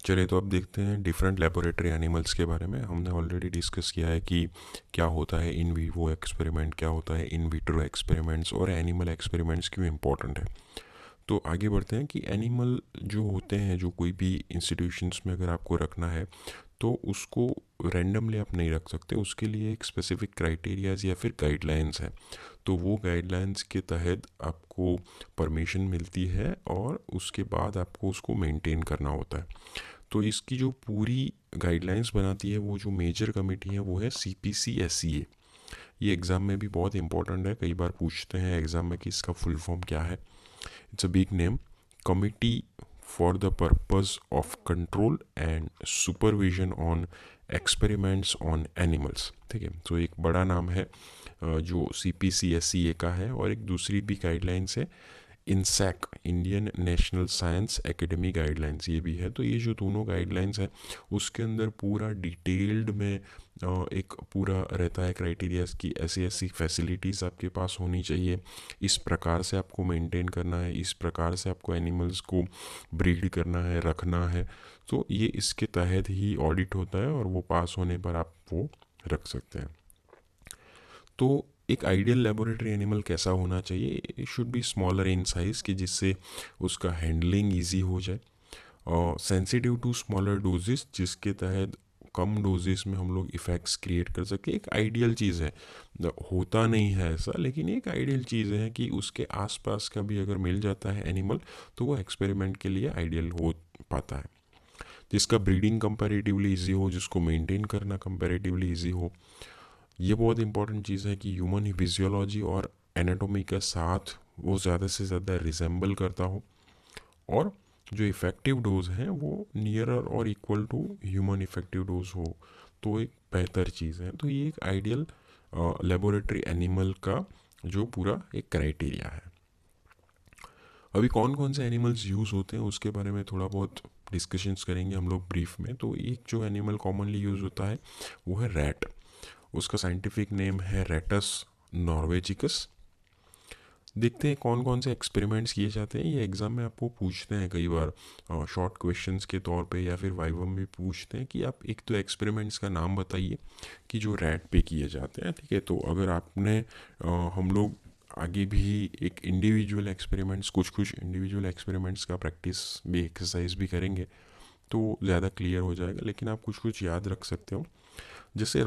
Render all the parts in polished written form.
चलिए तो अब देखते हैं डिफरेंट लेबोरेटरी एनिमल्स के बारे में। हमने ऑलरेडी डिस्कस किया है कि क्या होता है इन वीवो एक्सपेरिमेंट, क्या होता है इन विट्रो एक्सपेरिमेंट्स और एनिमल एक्सपेरिमेंट्स क्यों इम्पोर्टेंट है। तो आगे बढ़ते हैं कि एनिमल जो होते हैं, जो कोई भी इंस्टीट्यूशंस में अगर आपको रखना है तो उसको रैंडमली आप नहीं रख सकते, उसके लिए एक स्पेसिफिक क्राइटेरियाज या फिर गाइडलाइंस है। तो वो गाइडलाइंस के तहत आपको परमिशन मिलती है और उसके बाद आपको उसको मेंटेन करना होता है। तो इसकी जो पूरी गाइडलाइंस बनाती है वो जो मेजर कमेटी है वो है CPC-SCA। ये एग्ज़ाम में भी बहुत इंपॉर्टेंट है, कई बार पूछते हैं एग्ज़ाम में कि इसका फुल फॉर्म क्या है। It's a big name, committee for the purpose of control and supervision on experiments on animals. ठीक है, तो एक बड़ा नाम है जो CPC-SCA का है। और एक दूसरी भी गाइडलाइंस है INSA, Indian national science academy guidelines, ये भी है। तो ये जो दोनों गाइडलाइंस है उसके अंदर पूरा डिटेल्ड में एक पूरा रहता है क्राइटेरियाज की ऐसी ऐसी फैसिलिटीज़ आपके पास होनी चाहिए, इस प्रकार से आपको मेंटेन करना है, इस प्रकार से आपको एनिमल्स को ब्रीड करना है, रखना है। तो ये इसके तहत ही ऑडिट होता है और वो पास होने पर आप वो रख सकते हैं। तो एक आइडियल लेबोरेटरी एनिमल कैसा होना चाहिए? It should be smaller in size कि जिससे उसका हैंडलिंग इजी हो जाए, और सेंसिटिव टू स्मॉलर डोजेस जिसके तहत कम डोजेस में हम लोग इफ़ेक्ट्स क्रिएट कर सके। एक आइडियल चीज़ है, होता नहीं है ऐसा, लेकिन एक आइडियल चीज़ है कि उसके आसपास का भी अगर मिल जाता है एनिमल तो वो एक्सपेरिमेंट के लिए आइडियल हो पाता है। जिसका ब्रीडिंग कंपैरेटिवली इजी हो, जिसको मेंटेन करना कंपैरेटिवली इजी हो। ये बहुत इंपॉर्टेंट चीज़ है कि ह्यूमन फिजियोलॉजी और एनाटॉमी के साथ वो ज़्यादा से ज़्यादा रिजेंबल करता हो, और जो इफ़ेक्टिव डोज है वो नियरर और equal to human effective dose हो, तो एक बेहतर चीज़ है। तो ये एक आइडियल लेबोरेटरी एनिमल का जो पूरा एक क्राइटेरिया है। अभी कौन कौन से एनिमल्स यूज़ होते हैं उसके बारे में थोड़ा बहुत डिस्कशंस करेंगे हम लोग ब्रीफ में। तो एक जो एनिमल कॉमनली यूज़ होता है वो है रैट। उसका साइंटिफिक नेम है रेटस नॉर्वेजिकस। देखते हैं कौन कौन से एक्सपेरिमेंट्स किए जाते हैं। ये एग्ज़ाम में आपको पूछते हैं कई बार शॉर्ट क्वेश्चंस के तौर पे, या फिर वाइवा में भी पूछते हैं कि आप एक तो एक्सपेरिमेंट्स का नाम बताइए कि जो रैट पे किए जाते हैं। ठीक है, तो अगर आपने हम लोग आगे भी एक इंडिविजुअल एक्सपेरिमेंट्स, कुछ कुछ इंडिविजुअल एक्सपेरिमेंट्स का प्रैक्टिस भी, एक्सरसाइज भी करेंगे तो ज़्यादा क्लियर हो जाएगा, लेकिन आप कुछ कुछ याद रख सकते हो। जैसे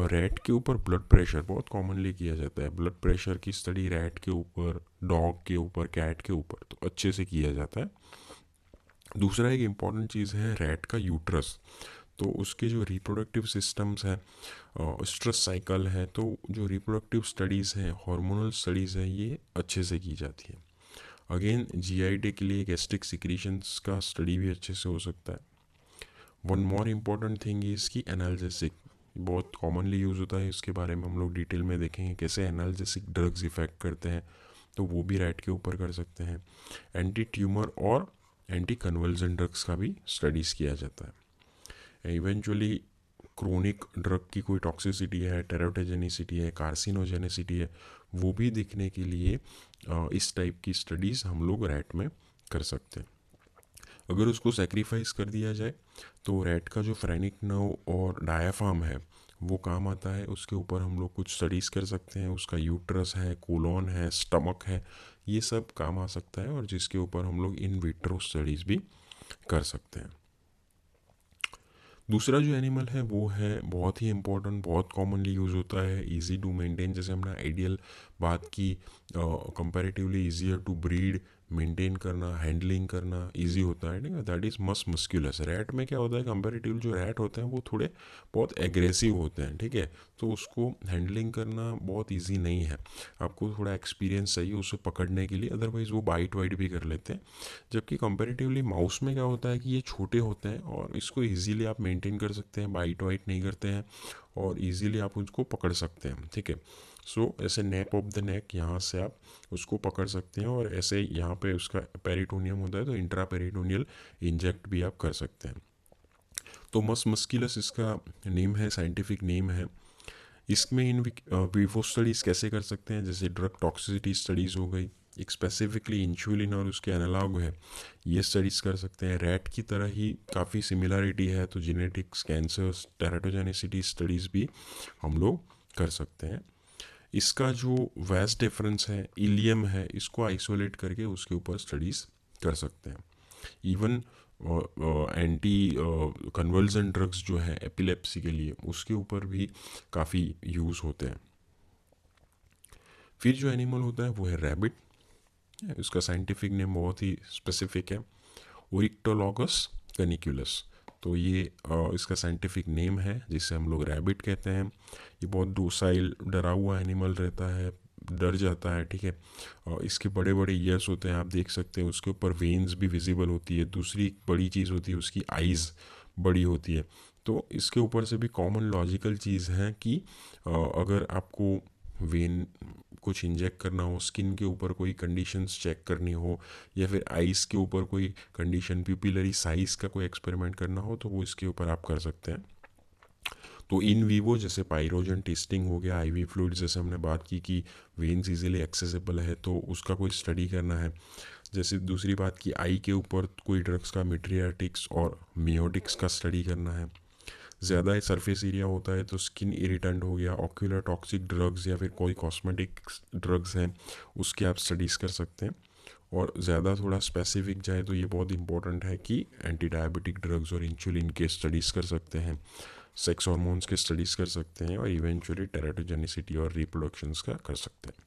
रैट के ऊपर ब्लड प्रेशर बहुत कॉमनली किया जाता है। ब्लड प्रेशर की स्टडी रैट के ऊपर, डॉग के ऊपर, कैट के ऊपर तो अच्छे से किया जाता है। दूसरा एक इम्पॉर्टेंट चीज़ है रैट का यूट्रस। तो उसके जो रिप्रोडक्टिव सिस्टम्स हैं, स्ट्रेस साइकिल है, तो जो रिप्रोडक्टिव स्टडीज़ हैं, हार्मोनल स्टडीज़ हैं, ये अच्छे से की जाती है। अगेन GI के लिए गैस्ट्रिक सिक्रीशंस का स्टडी भी अच्छे से हो सकता है। One more important thing is की एनाल्जेसिक, बहुत कॉमनली यूज़ होता है, इसके बारे में हम लोग डिटेल में देखेंगे कैसे एनाल्जेसिक ड्रग्स इफ़ेक्ट करते हैं, तो वो भी रैट के ऊपर कर सकते हैं। एंटी ट्यूमर और एंटी कन्वल्जन ड्रग्स का भी स्टडीज़ किया जाता है। इवेंचुअली क्रोनिक ड्रग की कोई टॉक्सिसिटी है, टेराटोजेनिसिटी है, कार्सिनोजेनिसिटी है, वो भी देखने के लिए इस टाइप की स्टडीज़ हम लोग रैट में कर सकते हैं। अगर उसको सेक्रीफाइस कर दिया जाए तो रैट का जो फ्रेनिक नर्व और डायाफ्राम है वो काम आता है, उसके ऊपर हम लोग कुछ स्टडीज़ कर सकते हैं। उसका यूट्रस है, कोलोन है, स्टमक है, ये सब काम आ सकता है, और जिसके ऊपर हम लोग इन विट्रो स्टडीज़ भी कर सकते हैं। दूसरा जो एनिमल है वो है बहुत ही इम्पोर्टेंट, बहुत कॉमनली यूज़ होता है, इजी टू मेंटेन। जैसे हमने आइडियल बात की, comparatively easier to breed, maintain करना, हैंडलिंग करना इजी होता है, ठीक है, that is Mus musculus. Rat में क्या होता है, कंपैरेटिवली जो रैट होते हैं वो थोड़े बहुत एग्रेसिव होते हैं, ठीक है, तो उसको हैंडलिंग करना बहुत ईजी नहीं है, आपको थोड़ा एक्सपीरियंस चाहिए उसे पकड़ने के लिए, अदरवाइज़ वो बाइट वाइट भी कर लेते हैं। जबकि कंपैरेटिवली माउस में क्या होता है कि ये छोटे होते हैं और इसको इजीली आप मेंटेन कर सकते हैं, बाइट वाइट नहीं करते हैं, और इजीली आप उसको पकड़ सकते हैं, ठीक है। सो ऐसे नेप ऑफ द नेक, यहाँ से आप उसको पकड़ सकते हैं, और ऐसे यहाँ पे उसका पेरिटोनियम होता है तो इंट्रा पेरिटोनियल इंजेक्ट भी आप कर सकते हैं। तो मस मस्किलस इसका नेम है, साइंटिफिक नेम है। इसमें इन विवो स्टडीज़ कैसे कर सकते हैं, जैसे ड्रग टॉक्सिसिटी स्टडीज़ हो गई, एक स्पेसिफिकली इंसुलिन और उसके एनालॉग है, ये स्टडीज़ कर सकते हैं। रैट की तरह ही काफ़ी सिमिलरिटी है, तो जेनेटिक्स, कैंसर्स, टेराटोजेनिसिटी स्टडीज़ भी हम लोग कर सकते हैं। इसका जो वेस्ट डिफरेंस है, इलियम है, इसको आइसोलेट करके उसके ऊपर स्टडीज़ कर सकते हैं। इवन एंटी कन्वर्जन ड्रग्स जो है एपिलेप्सी के लिए, उसके ऊपर भी काफ़ी यूज़ होते हैं। फिर जो एनिमल होता है वो है रैबिट। उसका साइंटिफिक नेम बहुत ही स्पेसिफिक है, ओरिक्टोलॉगस कैनिकुलस। तो ये इसका साइंटिफिक नेम है, जिसे हम लोग रैबिट कहते हैं। ये बहुत डोसाइल, डरा हुआ एनिमल रहता है, डर जाता है, ठीक है। इसके बड़े बड़े ईयर्स होते हैं, आप देख सकते हैं। उसके ऊपर वेन्स भी विजिबल होती है। दूसरी बड़ी चीज़ होती है, उसकी आइज़ बड़ी होती है। तो इसके ऊपर से भी कॉमन लॉजिकल चीज़ है कि अगर आपको वेन कुछ इंजेक्ट करना हो, स्किन के ऊपर कोई कंडीशंस चेक करनी हो, या फिर आइज़ के ऊपर कोई कंडीशन, प्यूपिलरी साइज़ का कोई एक्सपेरिमेंट करना हो, तो वो इसके ऊपर आप कर सकते हैं। तो इन वीवो जैसे पायरोजन टेस्टिंग हो गया, आईवी फ्लूइड जैसे हमने बात की कि वेन्स इजीली एक्सेसिबल है, तो उसका कोई स्टडी करना है। जैसे दूसरी बात की आई के ऊपर कोई ड्रग्स का मिट्रियाटिक्स और मियोटिक्स का स्टडी करना है। ज़्यादा सरफेस एरिया होता है तो स्किन इरिटेंट हो गया, ऑक्यूलर टॉक्सिक ड्रग्स या फिर कोई कॉस्मेटिक ड्रग्स हैं, उसकी आप स्टडीज़ कर सकते हैं। और ज़्यादा थोड़ा स्पेसिफिक जाए तो ये बहुत इंपॉर्टेंट है कि एंटी डायबिटिक ड्रग्स और इंसुलिन के स्टडीज़ कर सकते हैं, सेक्स हार्मोन्स के स्टडीज़ कर सकते हैं, और इवेंचुअली टेराटोजेनिसिटी और रिप्रोडक्शंस का कर सकते हैं।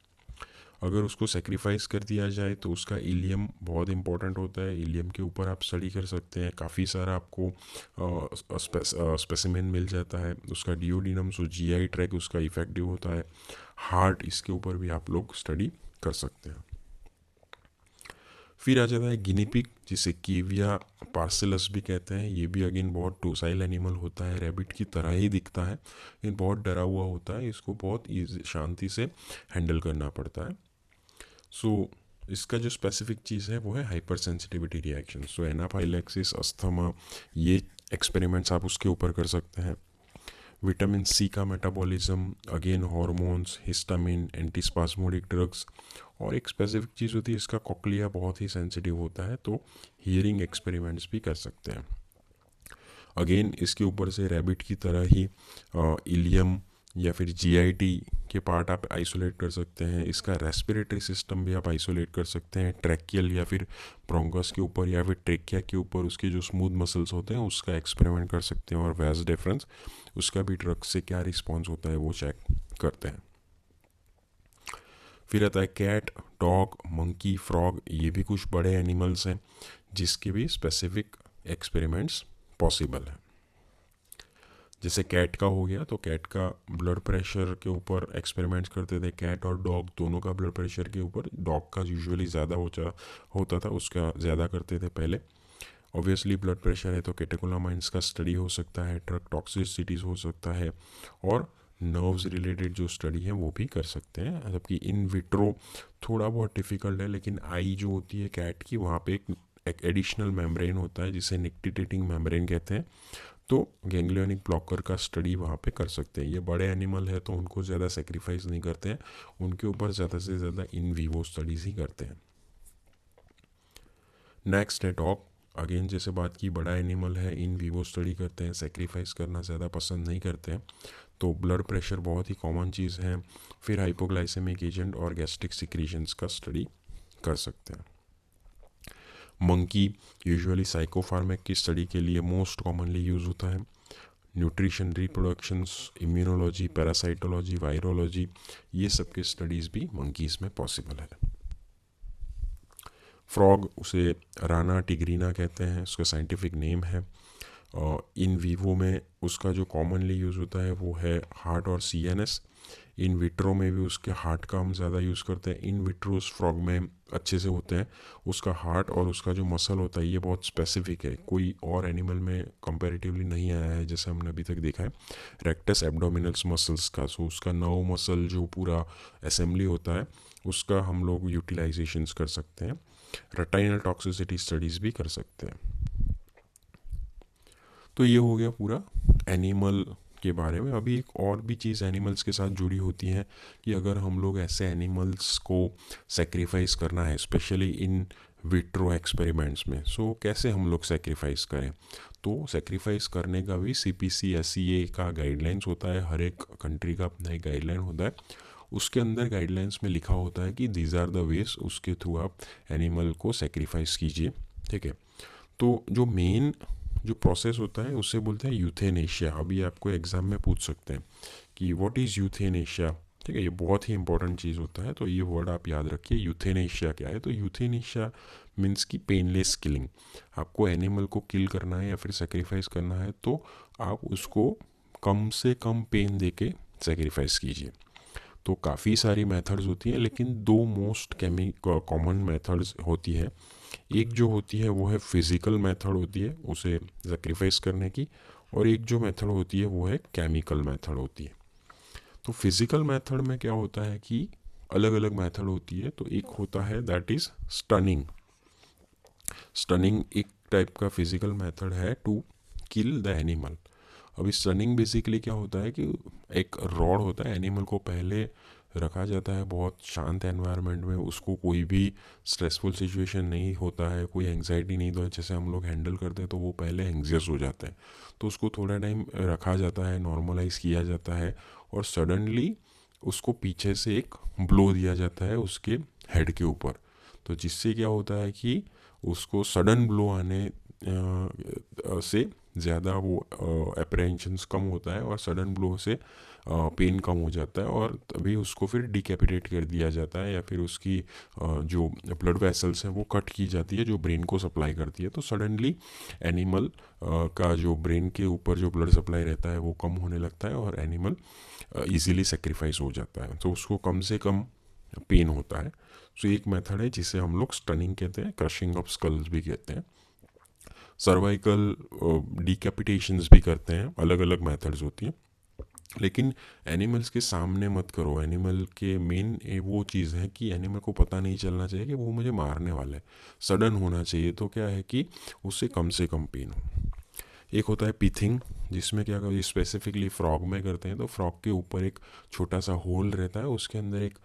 अगर उसको सेक्रीफाइस कर दिया जाए तो उसका इलियम बहुत इंपॉर्टेंट होता है। इलियम के ऊपर आप स्टडी कर सकते हैं, काफ़ी सारा आपको स्पेसिमेन मिल जाता है। उसका डिओडिनम, सो जीआई ट्रैक उसका इफेक्टिव होता है। हार्ट, इसके ऊपर भी आप लोग स्टडी कर सकते हैं। फिर आ जाता है गिनीपिग, जिसे कीविया पार्सिलस भी कहते हैं। ये भी अगेन बहुत डोसाइल एनिमल होता है, रैबिट की तरह ही दिखता है, ये बहुत डरा हुआ होता है। इसको बहुत शांति से हैंडल करना पड़ता है। सो इसका जो स्पेसिफिक चीज़ है वो है हाइपर सेंसिटिविटी रिएक्शन। सो एनाफाइलैक्सिस, अस्थमा, ये एक्सपेरिमेंट्स आप उसके ऊपर कर सकते हैं। विटामिन सी का metabolism, again hormones, histamine, antispasmodic drugs, और एक स्पेसिफिक चीज़ होती है इसका कॉक्लिया बहुत ही सेंसिटिव होता है, तो हियरिंग एक्सपेरिमेंट्स भी कर सकते हैं। अगेन इसके ऊपर से रैबिट की तरह ही इलियम या फिर जीआईटी के पार्ट आप आइसोलेट कर सकते हैं। इसका रेस्पिरेटरी सिस्टम भी आप आइसोलेट कर सकते हैं, ट्रैकियल या फिर ब्रोंकस के ऊपर या फिर ट्रेकिया के ऊपर उसके जो स्मूथ मसल्स होते हैं उसका एक्सपेरिमेंट कर सकते हैं। और वेस डिफरेंस, उसका भी ड्रग से क्या रिस्पॉन्स होता है वो चेक करते हैं। फिर आता है कैट, डॉग, मंकी, फ्रॉग, ये भी कुछ बड़े एनिमल्स हैं जिसके भी स्पेसिफिक एक्सपेरिमेंट्स पॉसिबल है। जैसे कैट का हो गया, तो कैट का ब्लड प्रेशर के ऊपर एक्सपेरिमेंट्स करते थे। कैट और डॉग दोनों का ब्लड प्रेशर के ऊपर, डॉग का यूजुअली ज़्यादा होता था, उसका ज़्यादा करते थे पहले। ऑब्वियसली ब्लड प्रेशर है तो कैटेकोलामाइंस का स्टडी हो सकता है, ड्रग टॉक्सिसिटीज़ हो सकता है, और नर्व्स रिलेटेड जो स्टडी है वो भी कर सकते हैं। जबकि इन विट्रो थोड़ा बहुत डिफ़िकल्ट है, लेकिन आई जो होती है कैट की, वहाँ पे एक एडिशनल मेम्ब्रेन होता है जिसे निक्टिटेटिंग मेम्ब्रेन कहते हैं, तो गैंग्लियोनिक ब्लॉकर का स्टडी वहाँ पे कर सकते हैं। ये बड़े एनिमल है तो उनको ज़्यादा सेक्रीफाइस नहीं करते हैं, उनके ऊपर ज़्यादा से ज़्यादा इन वीवो स्टडीज़ ही करते हैं। नेक्स्ट है डॉग। अगेन जैसे बात की, बड़ा एनिमल है, इन वीवो स्टडी करते हैं, सेक्रीफाइस करना ज़्यादा पसंद नहीं करते हैं। तो ब्लड प्रेशर बहुत ही कॉमन चीज़ है। फिर हाइपोग्लाइसेमिक एजेंट और गैस्ट्रिक सिक्रीशंस का स्टडी कर सकते हैं। मंकी यूजुअली साइकोफार्मेक की स्टडी के लिए मोस्ट कॉमनली यूज़ होता है। Nutrition, reproductions, immunology, parasitology, virology, ये सब के स्टडीज़ भी मंकीज़ में पॉसिबल है। फ्रॉग, उसे राना टिग्रीना कहते हैं, उसका साइंटिफिक नेम है। इन वीवो में उसका जो कॉमनली यूज़ होता है वो है हार्ट और सीएनएस। इन विट्रो में भी उसके हार्ट का हम ज़्यादा यूज़ करते हैं। इन विट्रोस फ्रॉग में अच्छे से होते हैं, उसका हार्ट और उसका जो मसल होता है ये बहुत स्पेसिफिक है, कोई और एनिमल में कंपैरेटिवली नहीं आया है जैसे हमने अभी तक देखा है। रेक्टस एब्डोमिनल्स मसल्स का, सो उसका नर्व मसल जो पूरा असेंबली होता है उसका हम लोग यूटिलाइजेशंस कर सकते हैं। रेटाइनल टॉक्सिसिटी स्टडीज़ भी कर सकते हैं। तो ये हो गया पूरा एनिमल के बारे में। अभी एक और भी चीज़ एनिमल्स के साथ जुड़ी होती है कि अगर हम लोग ऐसे एनिमल्स को सेक्रीफाइस करना है, स्पेशली इन विट्रो एक्सपेरिमेंट्स में, सो कैसे हम लोग सेक्रीफाइस करें। तो सेक्रीफाइस करने का भी CPC-SEA का गाइडलाइंस होता है, हर एक कंट्री का अपना एक गाइडलाइन होता है। उसके अंदर गाइडलाइंस में लिखा होता है कि दीज आर द वेज उसके थ्रू आप एनिमल को सेक्रीफाइस कीजिए, ठीक है। तो जो मेन जो प्रोसेस होता है उसे बोलते हैं यूथेनेशिया। अभी आपको एग्जाम में पूछ सकते हैं कि व्हाट इज़ यूथेनेशिया, ठीक है। ये बहुत ही इंपॉर्टेंट चीज़ होता है, तो ये वर्ड आप याद रखिए, यूथेनेशिया क्या है। तो यूथेनेशिया मीन्स की पेनलेस किलिंग। आपको एनिमल को किल करना है या फिर सेक्रीफाइस करना है तो आप उसको कम से कम पेन दे के सेक्रीफाइस कीजिए। तो काफ़ी सारी मेथड्स होती हैं, लेकिन दो मोस्ट कॉमन मेथड्स होती है। एक जो होती है वो है फिज़िकल मेथड होती है उसे सेक्रीफाइस करने की, और एक जो मेथड होती है वो है केमिकल मेथड होती है। तो फिज़िकल मेथड में क्या होता है कि अलग अलग मेथड होती है। तो एक होता है दैट इज़ स्टनिंग। स्टनिंग एक टाइप का फिज़िकल मेथड है टू किल द एनिमल। अभी स्टनिंग बेसिकली क्या होता है कि एक रॉड होता है, एनिमल को पहले रखा जाता है बहुत शांत एनवायरनमेंट में, उसको कोई भी स्ट्रेसफुल सिचुएशन नहीं होता है, कोई एंग्जाइटी नहीं होता है, जैसे हम लोग हैंडल करते हैं तो वो पहले एंग्जियस हो जाता है। तो उसको थोड़ा टाइम रखा जाता है, नॉर्मलाइज किया जाता है, और सडनली उसको पीछे से एक ब्लो दिया जाता है उसके हेड के ऊपर। तो जिससे क्या होता है कि उसको सडन ब्लो आने से ज़्यादा वो अप्रहेंशंस कम होता है और सडन ब्लो से पेन कम हो जाता है, और तभी उसको फिर डिकैपिटेट कर दिया जाता है, या फिर उसकी जो ब्लड वेसल्स हैं वो कट की जाती है जो ब्रेन को सप्लाई करती है। तो सडनली एनिमल का जो ब्रेन के ऊपर जो ब्लड सप्लाई रहता है वो कम होने लगता है और एनिमल इजीली सेक्रीफाइस हो जाता है। तो उसको कम से कम पेन होता है। सो एक मेथड है जिसे हम लोग स्टनिंग कहते हैं, क्रशिंग ऑफ स्कल्स भी कहते हैं, सर्वाइकल डिकैपिटेशंस भी करते हैं। अलग अलग मेथड्स होती हैं, लेकिन एनिमल्स के सामने मत करो। एनिमल के मेन वो चीज़ है कि एनिमल को पता नहीं चलना चाहिए कि वो मुझे मारने वाला है, सडन होना चाहिए। तो क्या है कि उससे कम पेन हो। एक होता है पिथिंग, जिसमें क्या करते स्पेसिफिकली फ्रॉग में करते हैं। तो फ्रॉग के ऊपर एक छोटा सा होल रहता है, उसके अंदर एक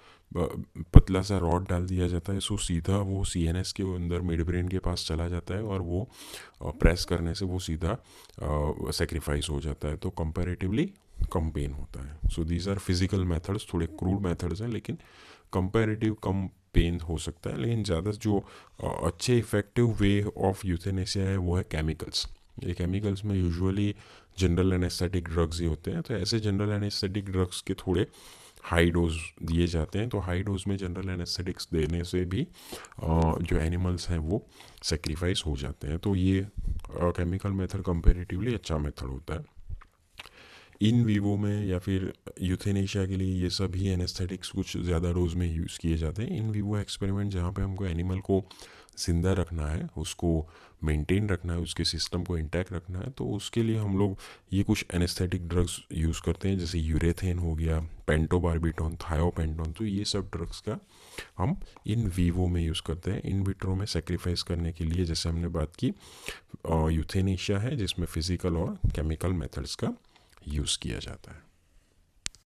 पतला सा रॉड डाल दिया जाता है, सो सीधा वो CNS के अंदर मिड ब्रेन के पास चला जाता है, और वो प्रेस करने से वो सीधा सेक्रीफाइस हो जाता है। तो कंपैरेटिवली कम पेन होता है। So these are physical methods, थोड़े क्रूड मेथड्स हैं, लेकिन कंपैरेटिव कम पेन हो सकता है। लेकिन ज़्यादा जो अच्छे इफेक्टिव वे ऑफ यूथेनेसिया है वो है केमिकल्स। ये केमिकल्स में यूजुअली जनरल एनेस्थेटिक ड्रग्स ही होते हैं। तो ऐसे जनरल एनेस्थेटिक ड्रग्स के थोड़े हाई डोज दिए जाते हैं। तो हाई डोज में जनरल एनेस्थेटिक्स देने से भी जो एनिमल्स हैं वो सेक्रीफाइस हो जाते हैं। तो ये केमिकल मेथड कंपेरेटिवली अच्छा मेथड होता है। इन वीवो में या फिर यूथेनेशिया के लिए ये सभी एनेस्थेटिक्स कुछ ज़्यादा डोज में यूज़ किए जाते हैं। इन वीवो एक्सपेरिमेंट जहाँ पे हमको एनिमल को ज़िंदा रखना है, उसको मेंटेन रखना है, उसके सिस्टम को इंटैक्ट रखना है, तो उसके लिए हम लोग ये कुछ एनेस्थेटिक ड्रग्स यूज़ करते हैं, जैसे यूरेथेन हो गया, पेंटोबार्बिटॉन, थायोपेंटोन। तो ये सब ड्रग्स का हम इन वीवो में यूज़ करते हैं। इन विट्रो में सेक्रीफाइस करने के लिए जैसे हमने बात की यूथेनेशिया है, जिसमें फिजिकल और केमिकल मेथड्स का यूज़ किया जाता है।